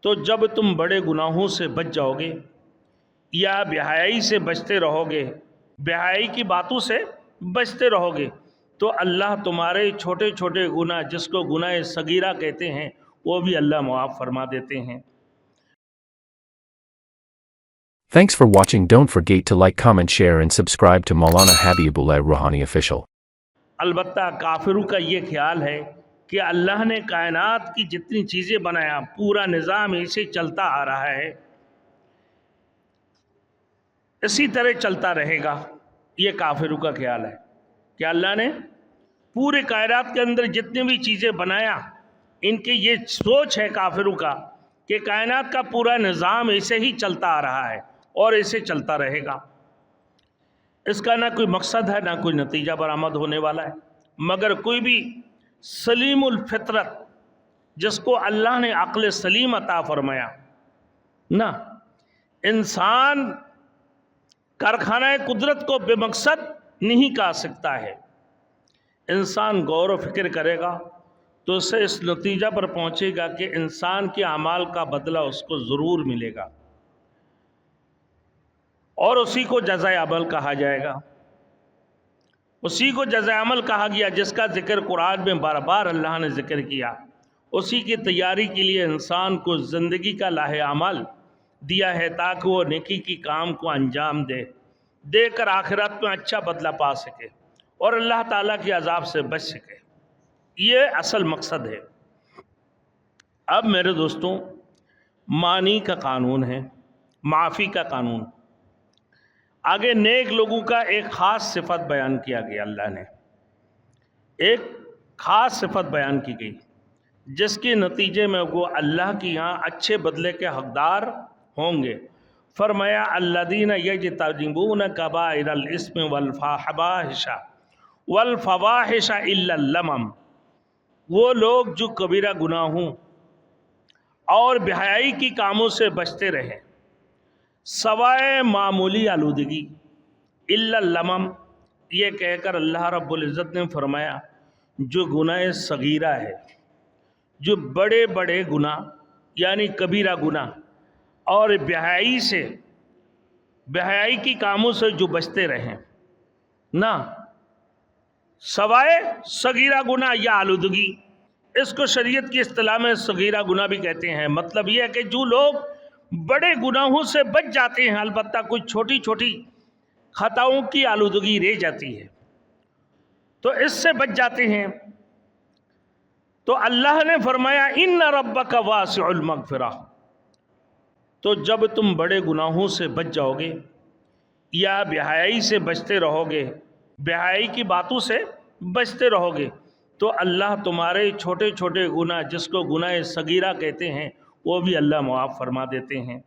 تو جب تم بڑے گناہوں سے بچ جاؤ گے یا بے-حیائی سے بچتے رہو گے، بے-حیائی کی باتوں سے بچتے رہو گے، تو اللہ تمہارے چھوٹے چھوٹے گناہ، جس کو گناہ صغیرہ کہتے ہیں، وہ بھی اللہ معاف فرما دیتے ہیں۔ Thanks for watching. Don't forget to like, comment, share and subscribe to Maulana Habibullah Ruhani Official. البتہ کافروں کا یہ خیال ہے کہ اللہ نے کائنات کی جتنی چیزیں بنایا، پورا نظام ایسے چلتا آ رہا ہے، اسی طرح چلتا رہے گا۔ یہ کافروں کا خیال ہے کہ اللہ نے پورے کائنات کے اندر جتنی بھی چیزیں بنایا، ان کی یہ سوچ ہے کافروں کا کہ کائنات کا پورا نظام ایسے ہی چلتا آ رہا ہے اور ایسے چلتا رہے گا۔ اس کا نہ کوئی مقصد ہے، نہ کوئی نتیجہ برآمد ہونے والا ہے، مگر کوئی بھی سلیم الفطرت، جس کو اللہ نے عقل سلیم عطا فرمایا نہ، انسان کارخانہ قدرت کو بے مقصد نہیں کہہ سکتا ہے۔ انسان غور و فکر کرے گا تو اسے اس نتیجہ پر پہنچے گا کہ انسان کے اعمال کا بدلہ اس کو ضرور ملے گا، اور اسی کو جزائے عمل کہا جائے گا، اسی کو جزائے عمل کہا گیا، جس کا ذکر قرآن میں بار بار اللہ نے ذکر کیا۔ اسی کی تیاری کے لیے انسان کو زندگی کا لاہ عمل دیا ہے، تاکہ وہ نیکی کی کام کو انجام دے کر آخرت میں اچھا بدلہ پا سکے اور اللہ تعالیٰ کے عذاب سے بچ سکے۔ یہ اصل مقصد ہے۔ اب میرے دوستوں، معنی کا قانون ہے، معافی کا قانون۔ آگے نیک لوگوں کا ایک خاص صفت بیان کیا گیا، اللہ نے ایک خاص صفت بیان کی گئی، جس کے نتیجے میں وہ اللہ کی یہاں اچھے بدلے کے حقدار ہوں گے۔ فرمایا الذین یجتنبون کبائر الاثم والفواحش الا اللمم، وہ لوگ جو کبیرہ گناہوں اور بے-حیائی کی کاموں سے بچتے رہیں، سوائے معمولی آلودگی، الا اللمم، یہ کہہ کر اللہ رب العزت نے فرمایا جو گناہ صغیرہ ہے، جو بڑے بڑے گناہ یعنی کبیرہ گناہ اور بے-حیائی کی کاموں سے جو بچتے رہیں، نہ سوائے صغیرہ گناہ یا آلودگی، اس کو شریعت کی اصطلاح میں صغیرہ گناہ بھی کہتے ہیں۔ مطلب یہ ہے کہ جو لوگ بڑے گناہوں سے بچ جاتے ہیں، البتہ کچھ چھوٹی چھوٹی خطاؤں کی آلودگی رہ جاتی ہے، تو اس سے بچ جاتے ہیں، تو اللہ نے فرمایا ان ربک واسع المغفرہ، تو جب تم بڑے گناہوں سے بچ جاؤ گے یا بے-حیائی سے بچتے رہو گے، بے-حیائی کی باتوں سے بچتے رہو گے، تو اللہ تمہارے چھوٹے چھوٹے گناہ، جس کو گناہ صغیرہ کہتے ہیں، وہ بھی اللہ معاف فرما دیتے ہیں۔